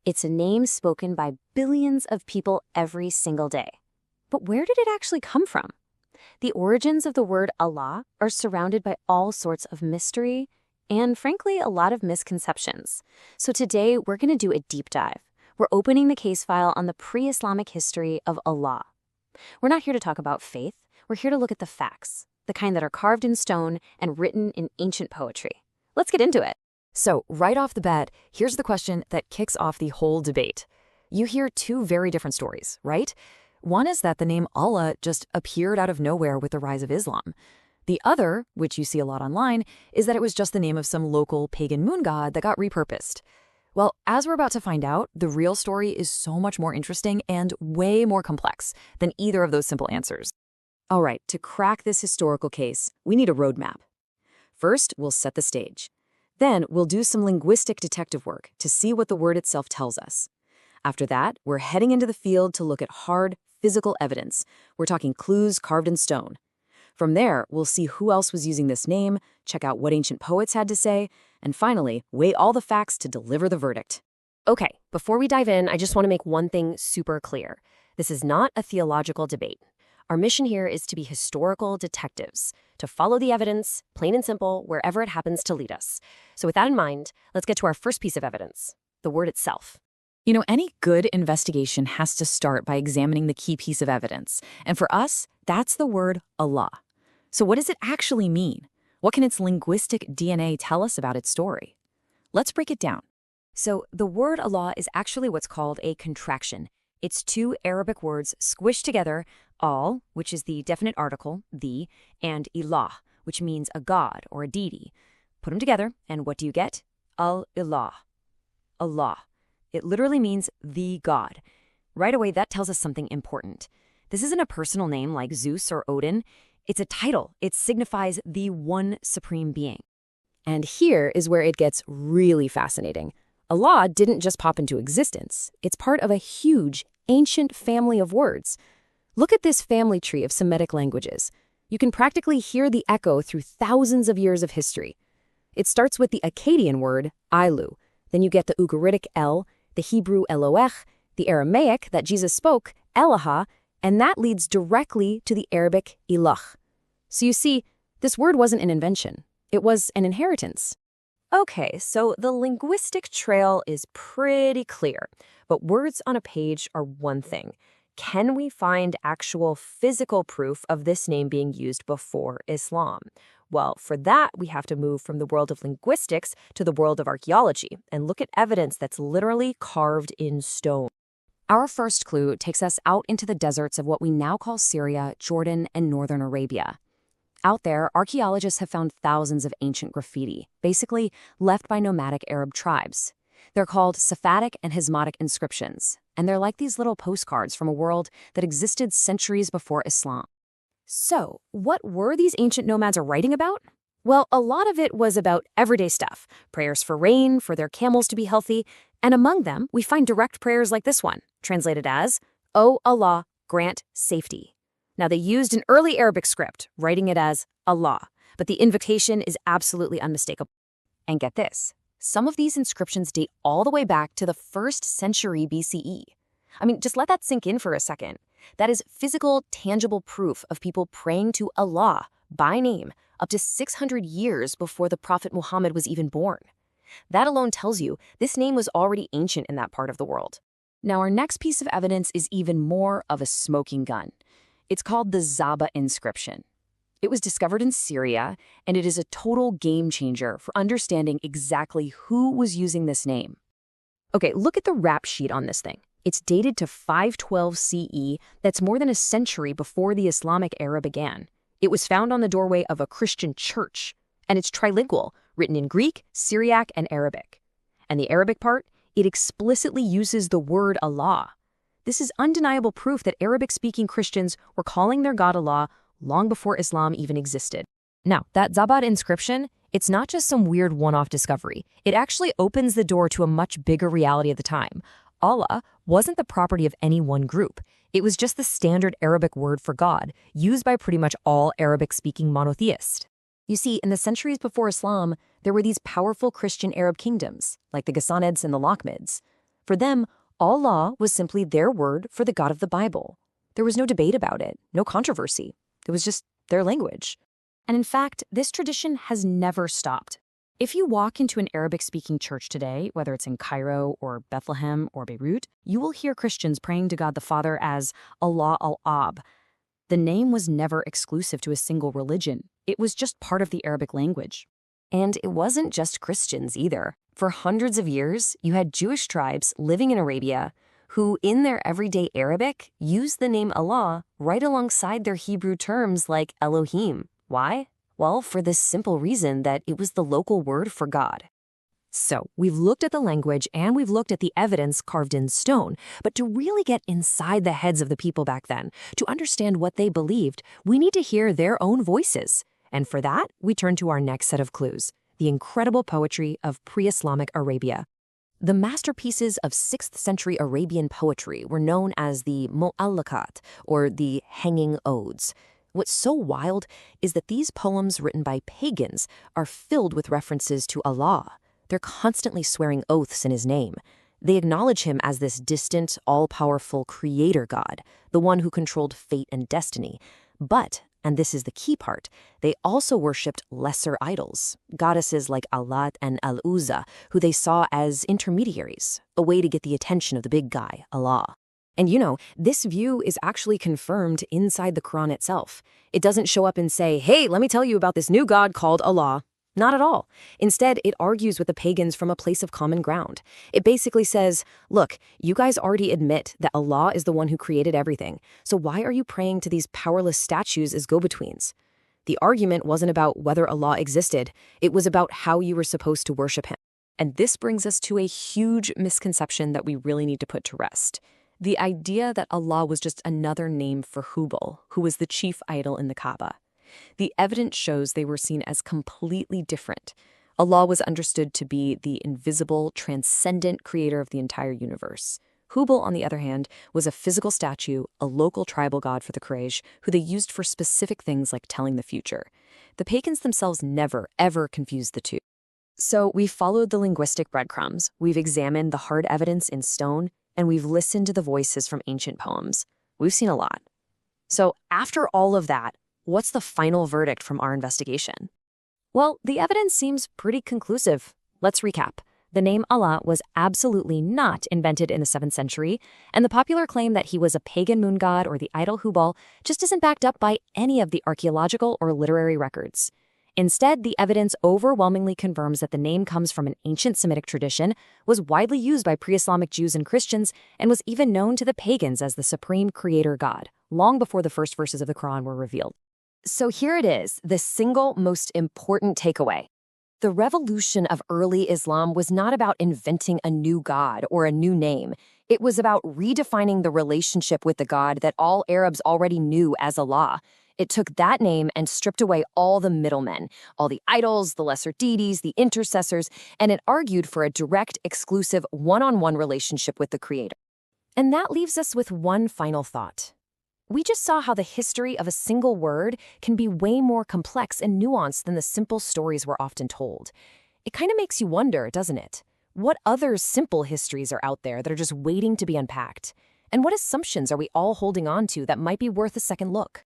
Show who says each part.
Speaker 1: It's a name spoken by billions of people every single day. But where did it actually come from? The origins of the word Allah are surrounded by all sorts of mystery and, frankly, a lot of misconceptions. So today, we're going to do a deep dive. We're opening the case file on the pre-Islamic history of Allah. We're not here to talk about faith. We're here to look at the facts, the kind that are carved in stone and written in ancient poetry. Let's get into it.
Speaker 2: So, right off the bat, here's the question that kicks off the whole debate. You hear two very different stories, right? One is that the name Allah just appeared out of nowhere with the rise of Islam. The other, which you see a lot online, is that it was just the name of some local pagan moon god that got repurposed. Well, as we're about to find out, the real story is so much more interesting and way more complex than either of those simple answers. All right, to crack this historical case, we need a roadmap. First, we'll set the stage. Then, we'll do some linguistic detective work to see what the word itself tells us. After that, we're heading into the field to look at hard, physical evidence. We're talking clues carved in stone. From there, we'll see who else was using this name, check out what ancient poets had to say, and finally, weigh all the facts to deliver the verdict.
Speaker 3: Okay, before we dive in, I just want to make one thing super clear. This is not a theological debate. Our mission here is to be historical detectives, to follow the evidence, plain and simple, wherever it happens to lead us. So with that in mind, let's get to our first piece of evidence, the word itself.
Speaker 2: You know, any good investigation has to start by examining the key piece of evidence. And for us, that's the word Allah. So what does it actually mean? What can its linguistic DNA tell us about its story? Let's break it down.
Speaker 3: So the word Allah is actually what's called a contraction. It's two Arabic words squished together, al, which is the definite article, the, and ilah, which means a god or a deity. Put them together, and what do you get? Al-ilah. Allah. It literally means the god. Right away, that tells us something important. This isn't a personal name like Zeus or Odin. It's a title. It signifies the one supreme being. And here is where it gets really fascinating. Allah didn't just pop into existence. It's part of a huge, ancient family of words. Look at this family tree of Semitic languages. You can practically hear the echo through thousands of years of history. It starts with the Akkadian word, ilu. Then you get the Ugaritic el, the Hebrew Elohech, the Aramaic that Jesus spoke, Eloha, and that leads directly to the Arabic ilah. So you see, this word wasn't an invention. It was an inheritance.
Speaker 1: Okay, so the linguistic trail is pretty clear, but words on a page are one thing. Can we find actual physical proof of this name being used before Islam? Well, for that, we have to move from the world of linguistics to the world of archaeology and look at evidence that's literally carved in stone.
Speaker 2: Our first clue takes us out into the deserts of what we now call Syria, Jordan, and northern Arabia. Out there, archaeologists have found thousands of ancient graffiti, basically left by nomadic Arab tribes. They're called Semitic and Semitic inscriptions, and they're like these little postcards from a world that existed centuries before Islam.
Speaker 3: So, what were these ancient nomads writing about? Well, a lot of it was about everyday stuff, prayers for rain, for their camels to be healthy, and among them, we find direct prayers like this one, translated as, "O Allah, grant safety." Now, they used an early Arabic script, writing it as Allah, but the invocation is absolutely unmistakable.
Speaker 2: And get this, some of these inscriptions date all the way back to the 1st century BCE.
Speaker 3: I mean, just let that sink in for a second. That is physical, tangible proof of people praying to Allah by name up to 600 years before the Prophet Muhammad was even born. That alone tells you this name was already ancient in that part of the world.
Speaker 2: Now, our next piece of evidence is even more of a smoking gun. It's called the Zaba inscription. It was discovered in Syria, and it is a total game changer for understanding exactly who was using this name.
Speaker 3: Okay, look at the rap sheet on this thing. It's dated to 512 CE. That's more than a century before the Islamic era began. It was found on the doorway of a Christian church, and it's trilingual, written in Greek, Syriac, and Arabic. And the Arabic part, it explicitly uses the word Allah. This is undeniable proof that Arabic-speaking Christians were calling their god Allah long before Islam even existed. Now, that Zabad inscription, it's not just some weird one-off discovery. It actually opens the door to a much bigger reality of the time. Allah wasn't the property of any one group. It was just the standard Arabic word for God, used by pretty much all Arabic-speaking monotheists. You see, in the centuries before Islam, there were these powerful Christian Arab kingdoms, like the Ghassanids and the Lakhmids. For them, Allah was simply their word for the God of the Bible. There was no debate about it, no controversy. It was just their language. And in fact, this tradition has never stopped. If you walk into an Arabic-speaking church today, whether it's in Cairo or Bethlehem or Beirut, you will hear Christians praying to God the Father as Allah al-Ab. The name was never exclusive to a single religion. It was just part of the Arabic language. And it wasn't just Christians either. For hundreds of years, you had Jewish tribes living in Arabia who, in their everyday Arabic, used the name Allah right alongside their Hebrew terms like Elohim. Why? Well, for this simple reason that it was the local word for God. So, we've looked at the language and we've looked at the evidence carved in stone, but to really get inside the heads of the people back then, to understand what they believed, we need to hear their own voices. And for that, we turn to our next set of clues, the incredible poetry of pre-Islamic Arabia. The masterpieces of 6th century Arabian poetry were known as the mu'allakat, or the hanging odes. What's so wild is that these poems written by pagans are filled with references to Allah. They're constantly swearing oaths in his name. They acknowledge him as this distant, all-powerful creator god, the one who controlled fate and destiny. But, and this is the key part, they also worshipped lesser idols, goddesses like Allat and Al-Uzza, who they saw as intermediaries, a way to get the attention of the big guy, Allah. And this view is actually confirmed inside the Quran itself. It doesn't show up and say, hey, let me tell you about this new god called Allah. Not at all. Instead, it argues with the pagans from a place of common ground. It basically says, look, you guys already admit that Allah is the one who created everything, so why are you praying to these powerless statues as go-betweens? The argument wasn't about whether Allah existed, it was about how you were supposed to worship him. And this brings us to a huge misconception that we really need to put to rest. The idea that Allah was just another name for Hubal, who was the chief idol in the Kaaba. The evidence shows they were seen as completely different. Allah was understood to be the invisible, transcendent creator of the entire universe. Hubal, on the other hand, was a physical statue, a local tribal god for the Quraysh, who they used for specific things like telling the future. The pagans themselves never, ever confused the two. So we've followed the linguistic breadcrumbs, we've examined the hard evidence in stone, and we've listened to the voices from ancient poems. We've seen a lot. So after all of that, what's the final verdict from our investigation? Well, the evidence seems pretty conclusive. Let's recap. The name Allah was absolutely not invented in the 7th century, and the popular claim that he was a pagan moon god or the idol Hubal just isn't backed up by any of the archaeological or literary records. Instead, the evidence overwhelmingly confirms that the name comes from an ancient Semitic tradition, was widely used by pre-Islamic Jews and Christians, and was even known to the pagans as the supreme creator god, long before the first verses of the Quran were revealed. So here it is, the single most important takeaway. The revolution of early Islam was not about inventing a new god or a new name. It was about redefining the relationship with the God that all Arabs already knew as Allah. It took that name and stripped away all the middlemen, all the idols, the lesser deities, the intercessors, and it argued for a direct, exclusive, one-on-one relationship with the Creator. And that leaves us with one final thought. We just saw how the history of a single word can be way more complex and nuanced than the simple stories we're often told. It kind of makes you wonder, doesn't it? What other simple histories are out there that are just waiting to be unpacked? And what assumptions are we all holding on to that might be worth a second look?